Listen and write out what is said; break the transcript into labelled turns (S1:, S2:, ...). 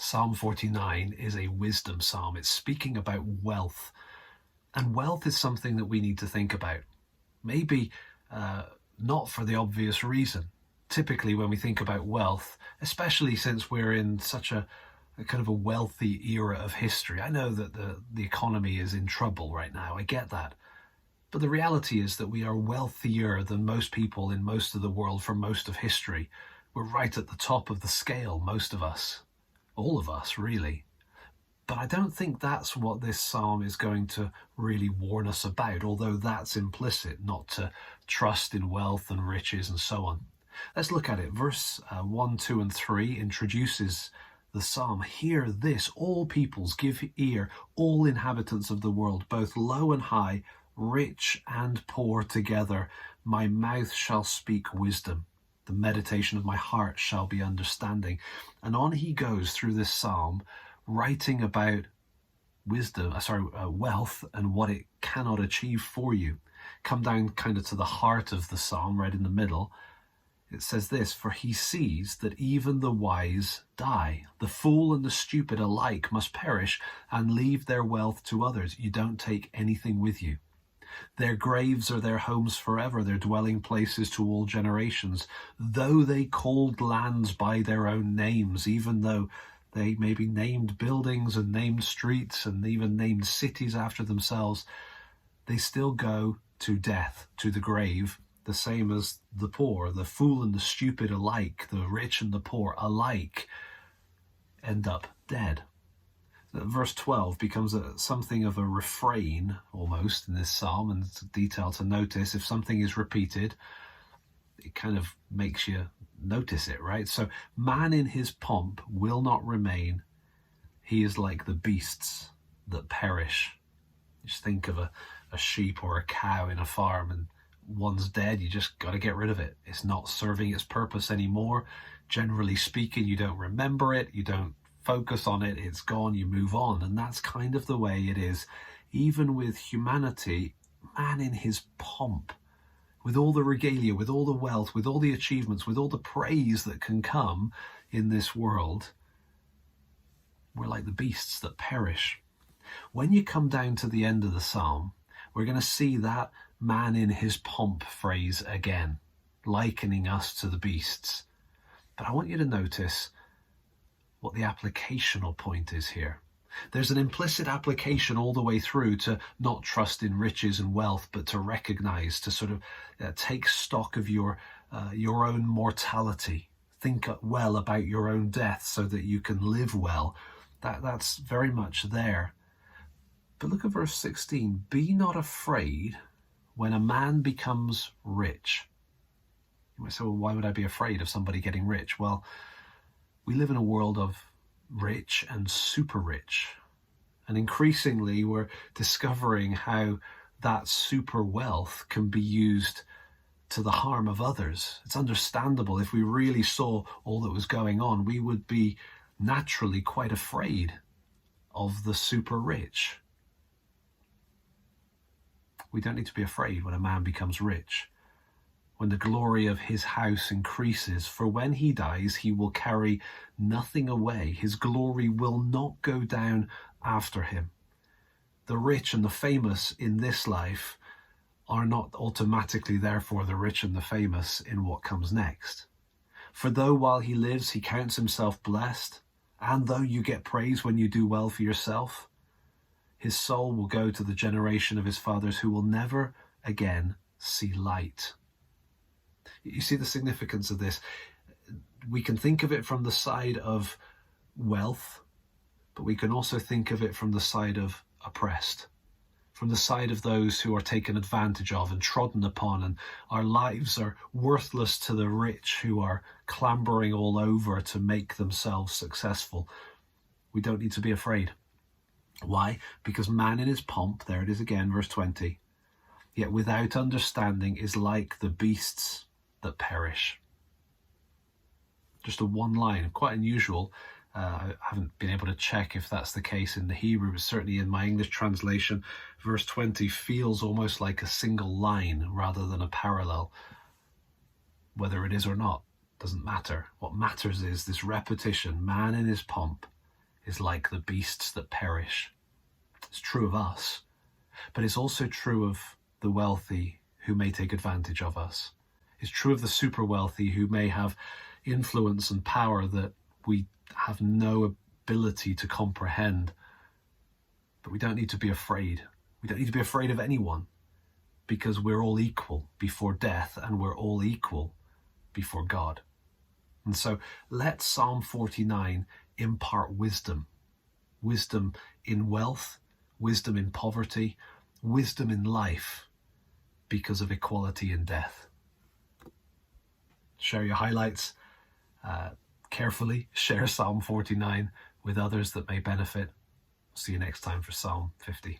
S1: Psalm 49 is a wisdom psalm. It's speaking about wealth. And wealth is something that we need to think about. Maybe not for the obvious reason. Typically when we think about wealth, especially since we're in such a kind of a wealthy era of history. I know that the economy is in trouble right now. I get that. But the reality is that we are wealthier than most people in most of the world for most of history. We're right at the top of the scale, most of us. All of us, really. But I don't think that's what this psalm is going to really warn us about, although that's implicit, not to trust in wealth and riches and so on. Let's look at it. Verse 1, 2, and 3 introduces the psalm. Hear this, all peoples, give ear, all inhabitants of the world, both low and high, rich and poor together. My mouth shall speak wisdom. The meditation of my heart shall be understanding. And on he goes through this psalm, writing about wealth and what it cannot achieve for you. Come down kind of to the heart of the psalm, right in the middle. It says this, for he sees that even the wise die. The fool and the stupid alike must perish and leave their wealth to others. You don't take anything with you. Their graves are their homes forever, their dwelling places to all generations. Though they called lands by their own names, even though they maybe named buildings and named streets and even named cities after themselves, they still go to death, to the grave, the same as the poor. The fool and the stupid alike, the rich and the poor alike, end up dead. Verse 12 becomes something of a refrain almost in this psalm, and it's a detail to notice. If something is repeated, it kind of makes you notice it, right? So, man in his pomp will not remain. He is like the beasts that perish. Just think of a sheep or a cow in a farm, and one's dead, you just got to get rid of it. It's not serving its purpose anymore. Generally speaking, you don't remember it, you don't focus on it, it's gone, you move on. And that's kind of the way it is even with humanity. Man in his pomp, with all the regalia, with all the wealth, with all the achievements, with all the praise that can come in this world, we're like the beasts that perish. When you come down to the end of the psalm, we're going to see that man in his pomp phrase again, likening us to the beasts. But I want you to notice what the applicational point is here. There's an implicit application all the way through to not trust in riches and wealth, but to recognize, to sort of take stock of your own mortality. Think well about your own death so that you can live well. That's very much there. But look at verse 16. Be not afraid when a man becomes rich. You might say, well, why would I be afraid of somebody getting rich? Well, we live in a world of rich and super rich. And increasingly, we're discovering how that super wealth can be used to the harm of others. It's understandable. If we really saw all that was going on, we would be naturally quite afraid of the super rich. We don't need to be afraid when a man becomes rich, when the glory of his house increases, for when he dies, he will carry nothing away. His glory will not go down after him. The rich and the famous in this life are not automatically, therefore, the rich and the famous in what comes next. For though while he lives, he counts himself blessed, and though you get praise when you do well for yourself, his soul will go to the generation of his fathers who will never again see light. You see the significance of this. We can think of it from the side of wealth, but we can also think of it from the side of oppressed, from the side of those who are taken advantage of and trodden upon, and our lives are worthless to the rich who are clambering all over to make themselves successful. We don't need to be afraid. Why? Because man in his pomp, there it is again, verse 20, yet without understanding is like the beasts that perish. Just a one line, quite unusual. I haven't been able to check if that's the case in the Hebrew, but certainly in my English translation, verse 20 feels almost like a single line rather than a parallel. Whether it is or not doesn't matter. What matters is this repetition, man in his pomp, is like the beasts that perish. It's true of us, but it's also true of the wealthy who may take advantage of us. It's true of the super wealthy who may have influence and power that we have no ability to comprehend. But we don't need to be afraid. We don't need to be afraid of anyone, because we're all equal before death and we're all equal before God. And so let Psalm 49 impart wisdom. Wisdom in wealth, wisdom in poverty, wisdom in life, because of equality in death. Share your highlights carefully. Share Psalm 49 with others that may benefit. See you next time for Psalm 50.